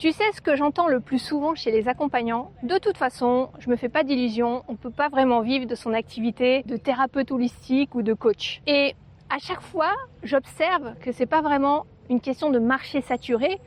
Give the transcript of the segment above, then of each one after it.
Tu sais ce que j'entends le plus souvent chez les accompagnants? De toute façon, je me fais pas d'illusions, on peut pas vraiment vivre de son activité de thérapeute holistique ou de coach. Et à chaque fois, j'observe que c'est pas vraiment une question de marché saturé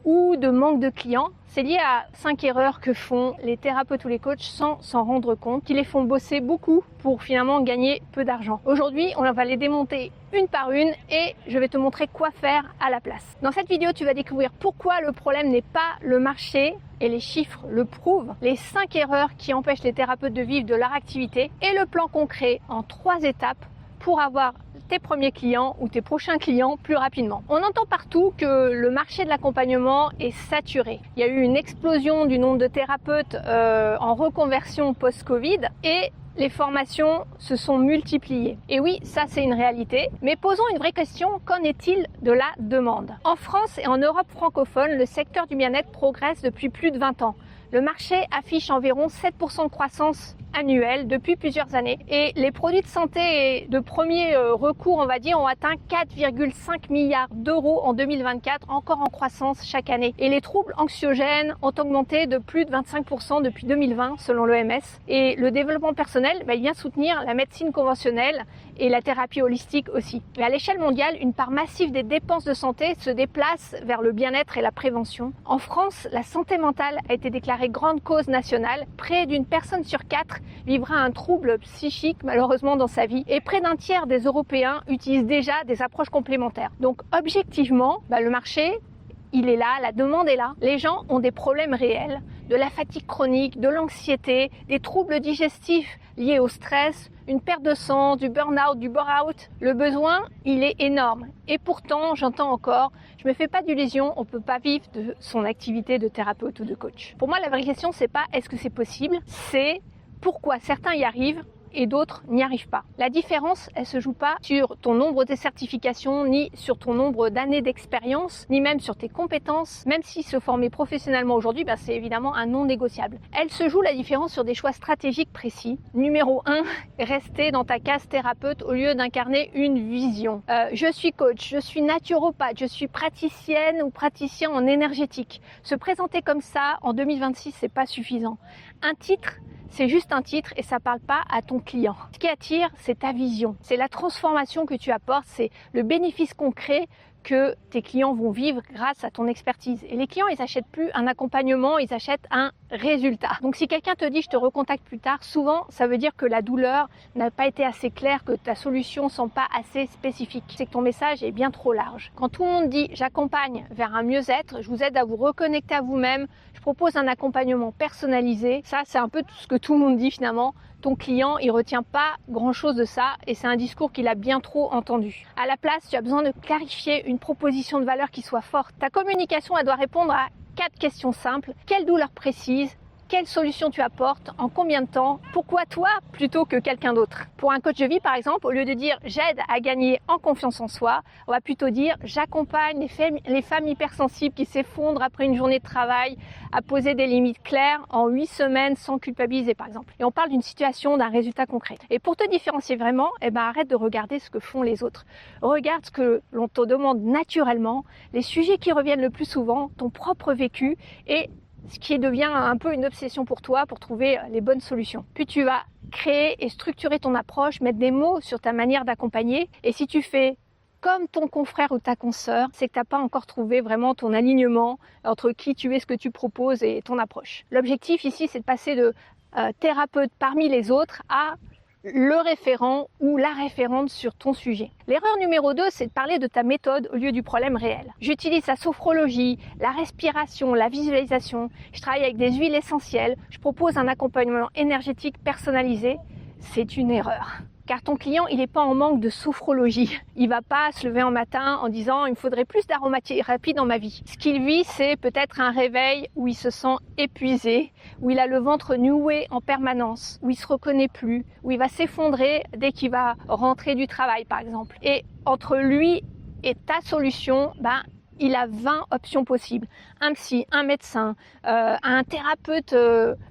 ou de manque de clients. C'est lié à 5 erreurs que font les thérapeutes ou les coachs sans s'en rendre compte, qui les font bosser beaucoup pour finalement gagner peu d'argent. Aujourd'hui, on va les démonter une par une et je vais te montrer quoi faire à la place. Dans cette vidéo, tu vas découvrir pourquoi le problème n'est pas le marché, et les chiffres le prouvent, les 5 erreurs qui empêchent les thérapeutes de vivre de leur activité et le plan concret en 3 étapes pour avoir tes premiers clients ou tes prochains clients plus rapidement. On entend partout que le marché de l'accompagnement est saturé. Il y a eu une explosion du nombre de thérapeutes en reconversion post-Covid et les formations se sont multipliées. Et oui, ça c'est une réalité. Mais posons une vraie question, qu'en est-il de la demande? En France et en Europe francophone, le secteur du bien-être progresse depuis plus de 20 ans. Le marché affiche environ 7% de croissance annuelle depuis plusieurs années et les produits de santé de premier recours, on va dire, ont atteint 4,5 milliards d'euros en 2024, encore en croissance chaque année. Et les troubles anxiogènes ont augmenté de plus de 25% depuis 2020 selon l'OMS. Et le développement personnel, il vient soutenir la médecine conventionnelle et la thérapie holistique aussi. Et à l'échelle mondiale, une part massive des dépenses de santé se déplace vers le bien-être et la prévention. En France, la santé mentale a été déclarée grande cause nationale. Près d'une personne sur 4 vivra un trouble psychique malheureusement dans sa vie et près d'un tiers des Européens utilisent déjà des approches complémentaires. Donc objectivement, le marché, il est là, la demande est là. Les gens ont des problèmes réels, de la fatigue chronique, de l'anxiété, des troubles digestifs liés au stress, une perte de sang, du burn-out, du bore-out. Le besoin, il est énorme. Et pourtant, j'entends encore, je me fais pas d'illusions, on peut pas vivre de son activité de thérapeute ou de coach. Pour moi, la vraie question, c'est pas est-ce que c'est possible, c'est pourquoi certains y arrivent et d'autres n'y arrivent pas. La différence, elle se joue pas sur ton nombre de certifications, ni sur ton nombre d'années d'expérience, ni même sur tes compétences. Même si se former professionnellement aujourd'hui, c'est évidemment un non négociable. Elle se joue la différence sur des choix stratégiques précis. Numéro 1, rester dans ta case thérapeute au lieu d'incarner une vision. Je suis coach, je suis naturopathe, je suis praticienne ou praticien en énergétique. Se présenter comme ça en 2026, c'est pas suffisant. Un titre, c'est juste un titre et ça parle pas à ton client. Ce qui attire, c'est ta vision. C'est la transformation que tu apportes, c'est le bénéfice concret que tes clients vont vivre grâce à ton expertise. Et les clients, ils achètent plus un accompagnement, ils achètent un résultat. Donc si quelqu'un te dit je te recontacte plus tard, souvent ça veut dire que la douleur n'a pas été assez claire, que ta solution ne semble pas assez spécifique. C'est que ton message est bien trop large. Quand tout le monde dit j'accompagne vers un mieux-être, je vous aide à vous reconnecter à vous-même, je propose un accompagnement personnalisé, ça c'est un peu tout ce que tout le monde dit finalement. Ton client, il retient pas grand-chose de ça et c'est un discours qu'il a bien trop entendu. À la place, tu as besoin de clarifier une proposition de valeur qui soit forte. Ta communication, elle doit répondre à 4 questions simples. Quelle douleur précise? Quelle solution tu apportes? En combien de temps? Pourquoi toi plutôt que quelqu'un d'autre? Pour un coach de vie, par exemple, au lieu de dire j'aide à gagner en confiance en soi, on va plutôt dire j'accompagne les femmes hypersensibles qui s'effondrent après une journée de travail à poser des limites claires en 8 semaines sans culpabiliser, par exemple. Et on parle d'une situation, d'un résultat concret. Et pour te différencier vraiment, arrête de regarder ce que font les autres. Regarde ce que l'on te demande naturellement, les sujets qui reviennent le plus souvent, ton propre vécu et ce qui devient un peu une obsession pour toi pour trouver les bonnes solutions. Puis tu vas créer et structurer ton approche, mettre des mots sur ta manière d'accompagner. Et si tu fais comme ton confrère ou ta consoeur, c'est que tu n'as pas encore trouvé vraiment ton alignement entre qui tu es, ce que tu proposes et ton approche. L'objectif ici, c'est de passer de thérapeute parmi les autres à le référent ou la référente sur ton sujet. L'erreur numéro 2, c'est de parler de ta méthode au lieu du problème réel. J'utilise la sophrologie, la respiration, la visualisation, je travaille avec des huiles essentielles, je propose un accompagnement énergétique personnalisé. C'est une erreur. Car ton client, il n'est pas en manque de sophrologie. Il va pas se lever un matin en disant « il me faudrait plus d'aromathérapie dans ma vie ». Ce qu'il vit, c'est peut-être un réveil où il se sent épuisé, où il a le ventre noué en permanence, où il se reconnaît plus, où il va s'effondrer dès qu'il va rentrer du travail, par exemple. Et entre lui et ta solution, il a 20 options possibles. Un psy, un médecin, un thérapeute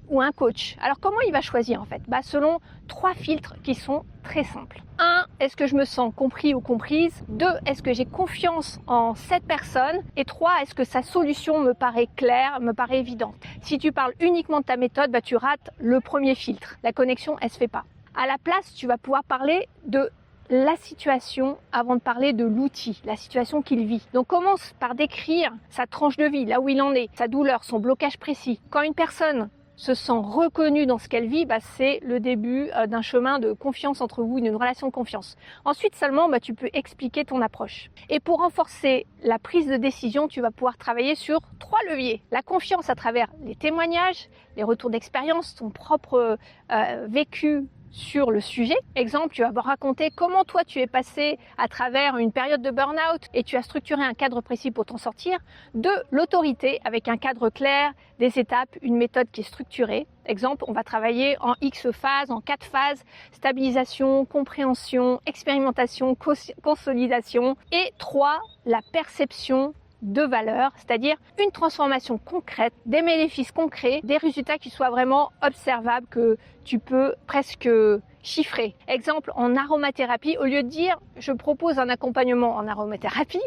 ou un coach. Alors comment il va choisir en fait? Selon 3 filtres qui sont très simples. 1. Est-ce que je me sens compris ou comprise? 2. Est-ce que j'ai confiance en cette personne? Et 3. Est-ce que sa solution me paraît claire, me paraît évidente? Si tu parles uniquement de ta méthode, tu rates le premier filtre. La connexion, elle se fait pas. À la place, tu vas pouvoir parler de la situation avant de parler de l'outil, la situation qu'il vit. Donc commence par décrire sa tranche de vie, là où il en est, sa douleur, son blocage précis. Quand une personne se sent reconnue dans ce qu'elle vit, c'est le début d'un chemin de confiance entre vous, d'une relation de confiance. Ensuite seulement, tu peux expliquer ton approche. Et pour renforcer la prise de décision, tu vas pouvoir travailler sur 3 leviers. La confiance à travers les témoignages, les retours d'expérience, ton propre vécu sur le sujet. Exemple, tu vas raconter comment toi tu es passé à travers une période de burn-out et tu as structuré un cadre précis pour t'en sortir. 2. L'autorité avec un cadre clair, des étapes, une méthode qui est structurée. Exemple, on va travailler en X phases, en 4 phases, stabilisation, compréhension, expérimentation, consolidation. Et 3. La perception de valeur, c'est-à-dire une transformation concrète, des bénéfices concrets, des résultats qui soient vraiment observables, que tu peux presque chiffrer. Exemple, en aromathérapie, au lieu de dire je propose un accompagnement en aromathérapie,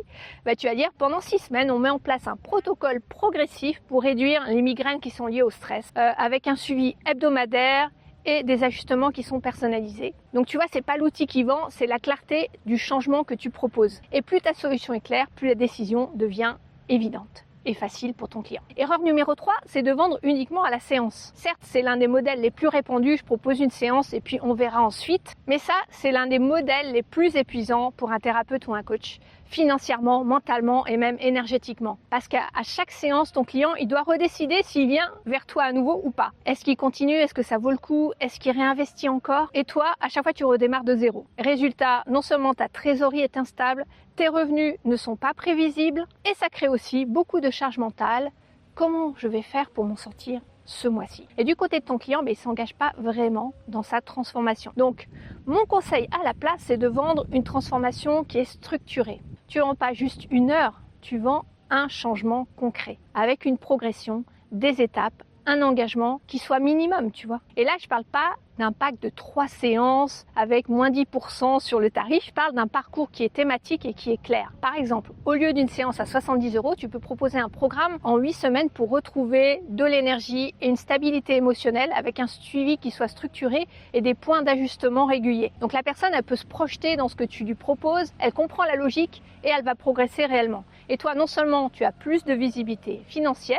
tu vas dire pendant 6 semaines, on met en place un protocole progressif pour réduire les migraines qui sont liées au stress, avec un suivi hebdomadaire et des ajustements qui sont personnalisés. Donc tu vois, c'est pas l'outil qui vend, c'est la clarté du changement que tu proposes. Et plus ta solution est claire, plus la décision devient évidente et facile pour ton client. Erreur numéro 3, c'est de vendre uniquement à la séance. Certes, c'est l'un des modèles les plus répandus, je propose une séance et puis on verra ensuite. Mais ça, c'est l'un des modèles les plus épuisants pour un thérapeute ou un coach, financièrement, mentalement et même énergétiquement. Parce qu'à chaque séance, ton client, il doit redécider s'il vient vers toi à nouveau ou pas. Est-ce qu'il continue? Est-ce que ça vaut le coup? Est-ce qu'il réinvestit encore? Et toi, à chaque fois, tu redémarres de zéro. Résultat, non seulement ta trésorerie est instable, tes revenus ne sont pas prévisibles et ça crée aussi beaucoup de charge mentale. Comment je vais faire pour m'en sortir ce mois-ci? Et du côté de ton client, il ne s'engage pas vraiment dans sa transformation. Donc, mon conseil à la place, c'est de vendre une transformation qui est structurée. Tu ne vends pas juste une heure, tu vends un changement concret avec une progression, des étapes, un engagement qui soit minimum, tu vois. Et là, je ne parle pas d'un pack de 3 séances avec moins 10% sur le tarif. Je parle d'un parcours qui est thématique et qui est clair. Par exemple, au lieu d'une séance à 70 €, tu peux proposer un programme en 8 semaines pour retrouver de l'énergie et une stabilité émotionnelle avec un suivi qui soit structuré et des points d'ajustement réguliers. Donc la personne, elle peut se projeter dans ce que tu lui proposes, elle comprend la logique et elle va progresser réellement. Et toi, non seulement tu as plus de visibilité financière,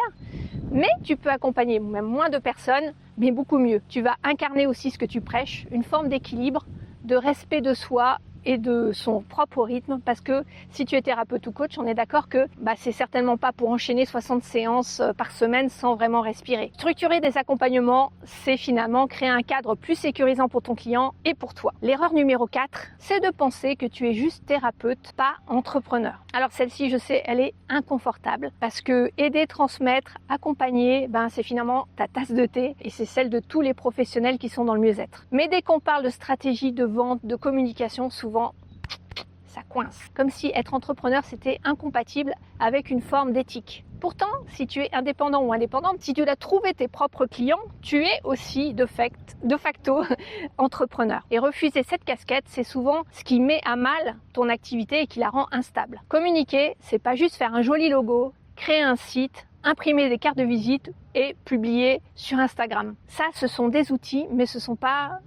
mais tu peux accompagner même moins de personnes, mais beaucoup mieux. Tu vas incarner aussi ce que tu prêches, une forme d'équilibre, de respect de soi et de son propre rythme, parce que si tu es thérapeute ou coach, on est d'accord que c'est certainement pas pour enchaîner 60 séances par semaine sans vraiment respirer. Structurer des accompagnements, c'est finalement créer un cadre plus sécurisant pour ton client et pour toi. L'erreur numéro 4, c'est de penser que tu es juste thérapeute, pas entrepreneur. Alors celle-ci, je sais, elle est inconfortable, parce que aider, transmettre, accompagner, c'est finalement ta tasse de thé, et c'est celle de tous les professionnels qui sont dans le mieux-être. Mais dès qu'on parle de stratégie, de vente, de communication, souvent ça coince. Comme si être entrepreneur, c'était incompatible avec une forme d'éthique. Pourtant, si tu es indépendant ou indépendante, si tu dois trouver tes propres clients, tu es aussi de facto entrepreneur. Et refuser cette casquette, c'est souvent ce qui met à mal ton activité et qui la rend instable. Communiquer, c'est pas juste faire un joli logo, créer un site, imprimer des cartes de visite et publier sur Instagram. Ça, ce sont des outils, mais ce ne sont pas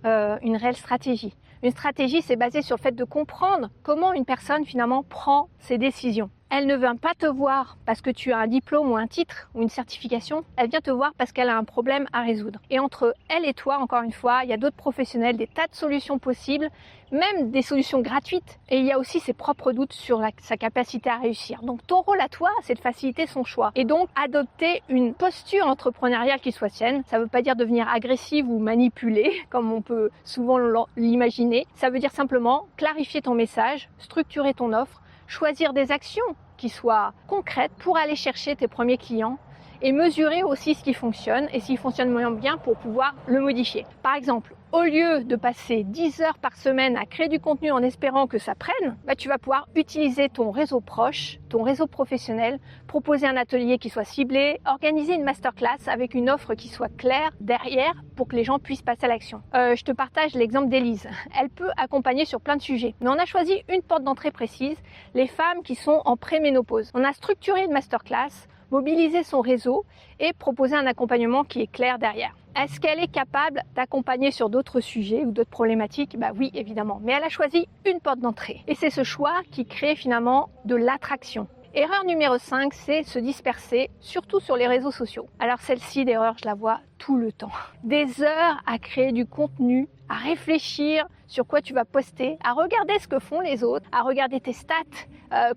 une réelle stratégie. Une stratégie, c'est basé sur le fait de comprendre comment une personne finalement prend ses décisions. Elle ne vient pas te voir parce que tu as un diplôme ou un titre ou une certification. Elle vient te voir parce qu'elle a un problème à résoudre. Et entre elle et toi, encore une fois, il y a d'autres professionnels, des tas de solutions possibles, même des solutions gratuites. Et il y a aussi ses propres doutes sur sa capacité à réussir. Donc ton rôle à toi, c'est de faciliter son choix. Et donc adopter une posture entrepreneuriale qui soit sienne. Ça ne veut pas dire devenir agressive ou manipuler, comme on peut souvent l'imaginer. Ça veut dire simplement clarifier ton message, structurer ton offre, choisir des actions qui soient concrètes pour aller chercher tes premiers clients et mesurer aussi ce qui fonctionne et s'il fonctionne moins bien pour pouvoir le modifier. Par exemple, au lieu de passer 10 heures par semaine à créer du contenu en espérant que ça prenne, tu vas pouvoir utiliser ton réseau proche, ton réseau professionnel, proposer un atelier qui soit ciblé, organiser une masterclass avec une offre qui soit claire derrière pour que les gens puissent passer à l'action. Je te partage l'exemple d'Élise. Elle peut accompagner sur plein de sujets, mais on a choisi une porte d'entrée précise, les femmes qui sont en préménopause. On a structuré une masterclass, mobiliser son réseau et proposer un accompagnement qui est clair derrière. Est-ce qu'elle est capable d'accompagner sur d'autres sujets ou d'autres problématiques? Oui, évidemment. Mais elle a choisi une porte d'entrée. Et c'est ce choix qui crée finalement de l'attraction. Erreur numéro 5, c'est se disperser, surtout sur les réseaux sociaux. Alors celle-ci d'erreur, je la vois tout le temps. Des heures à créer du contenu, à réfléchir sur quoi tu vas poster, à regarder ce que font les autres, à regarder tes stats,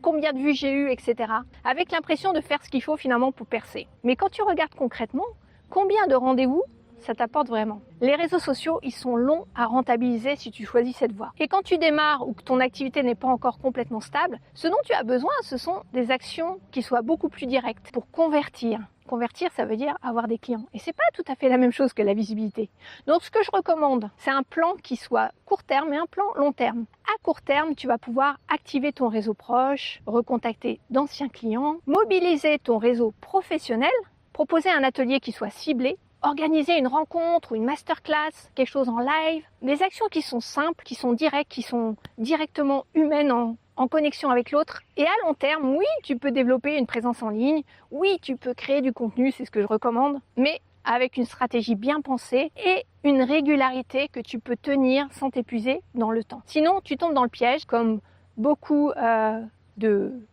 combien de vues j'ai eu, etc. Avec l'impression de faire ce qu'il faut finalement pour percer. Mais quand tu regardes concrètement, combien de rendez-vous ça t'apporte vraiment? Les réseaux sociaux, ils sont longs à rentabiliser si tu choisis cette voie. Et quand tu démarres ou que ton activité n'est pas encore complètement stable, ce dont tu as besoin, ce sont des actions qui soient beaucoup plus directes pour convertir. Convertir, ça veut dire avoir des clients. Et c'est pas tout à fait la même chose que la visibilité. Donc, ce que je recommande, c'est un plan qui soit court terme et un plan long terme. À court terme, tu vas pouvoir activer ton réseau proche, recontacter d'anciens clients, mobiliser ton réseau professionnel, proposer un atelier qui soit ciblé, organiser une rencontre ou une masterclass, quelque chose en live, des actions qui sont simples, qui sont directes, qui sont directement humaines en connexion avec l'autre. Et à long terme, oui, tu peux développer une présence en ligne, oui, tu peux créer du contenu, c'est ce que je recommande, mais avec une stratégie bien pensée et une régularité que tu peux tenir sans t'épuiser dans le temps. Sinon, tu tombes dans le piège, comme beaucoup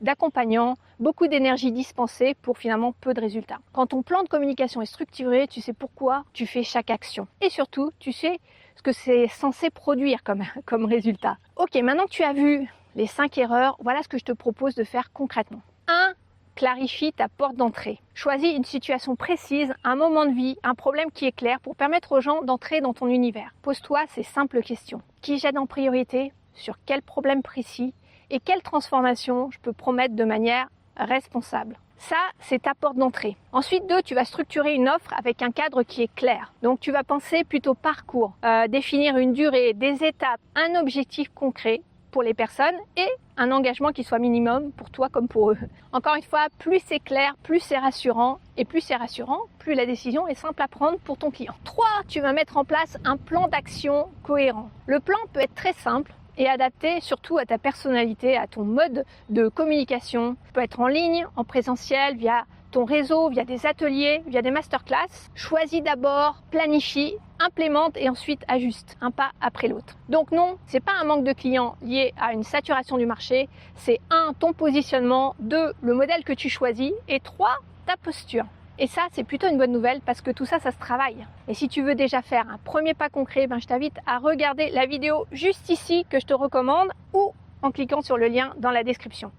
d'accompagnants, beaucoup d'énergie dispensée pour finalement peu de résultats. Quand ton plan de communication est structuré, tu sais pourquoi tu fais chaque action. Et surtout, tu sais ce que c'est censé produire comme résultat. Ok, maintenant que tu as vu les 5 erreurs, voilà ce que je te propose de faire concrètement. 1. Clarifie ta porte d'entrée. Choisis une situation précise, un moment de vie, un problème qui est clair pour permettre aux gens d'entrer dans ton univers. Pose-toi ces simples questions. Qui j'aide en priorité? Sur quel problème précis? Et quelle transformation je peux promettre de manière responsable. Ça, c'est ta porte d'entrée. Ensuite, 2, tu vas structurer une offre avec un cadre qui est clair. Donc, tu vas penser plutôt parcours, définir une durée, des étapes, un objectif concret pour les personnes et un engagement qui soit minimum pour toi comme pour eux. Encore une fois, plus c'est clair, plus c'est rassurant. Et plus c'est rassurant, plus la décision est simple à prendre pour ton client. 3, tu vas mettre en place un plan d'action cohérent. Le plan peut être très simple et adapté surtout à ta personnalité, à ton mode de communication. Tu peux être en ligne, en présentiel, via ton réseau, via des ateliers, via des masterclass. Choisis d'abord, planifie, implémente et ensuite ajuste, un pas après l'autre. Donc non, c'est pas un manque de clients lié à une saturation du marché, c'est 1, ton positionnement, 2, le modèle que tu choisis et 3, ta posture. Et ça, c'est plutôt une bonne nouvelle parce que tout ça, ça se travaille. Et si tu veux déjà faire un premier pas concret, je t'invite à regarder la vidéo juste ici que je te recommande ou en cliquant sur le lien dans la description.